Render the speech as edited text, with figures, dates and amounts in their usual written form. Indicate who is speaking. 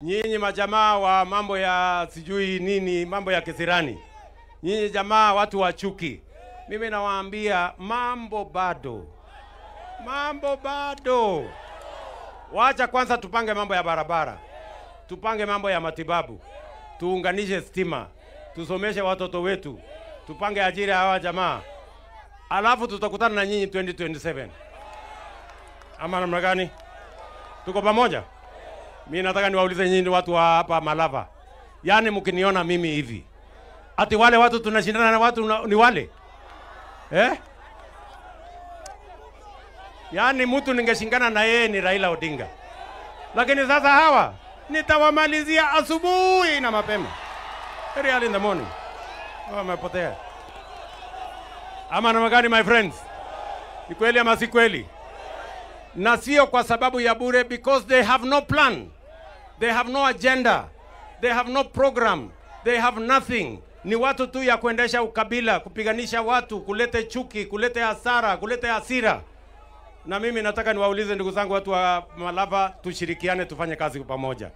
Speaker 1: Nyinyi majamaa wa mambo ya sijui nini, mambo ya kisirani. Nyinyi jamaa watu wa chuki. Mimi nawaambia mambo bado. Mambo bado. Wacha kwanza tupange mambo ya barabara. Tupange mambo ya matibabu. Tuunganishe stima. Tusomeshe watoto wetu. Tupange ajira ya hawa jamaa. Alafu tutakutana na nyinyi 2027. Ama namna gani? Tuko pamoja? Mimi nataka niwaulize nyinyi watu wa hapa Malava. Yaani mkiniona mimi hivi. Ati wale watu tunashindana na watu ni wale? Yaani mtu ningeshingana na yeye ni Raila Odinga. Lakini sasa hawa nitawamalizia asubuhi na mapema. Very early in the morning. Wamepotea. Ama namna gani my friends? Ni kweli ama si kweli? Na sio kwa sababu ya bure, because they have no plan. They have no agenda. They have no program. They have nothing. Ni watu tu ya kuendesha ukabila, kupiganisha watu, kulete chuki, kulete hasara, kulete hasira. Na mimi nataka niwaulize ndugu zangu watu wa Malava, tushirikiane tufanye kazi pamoja.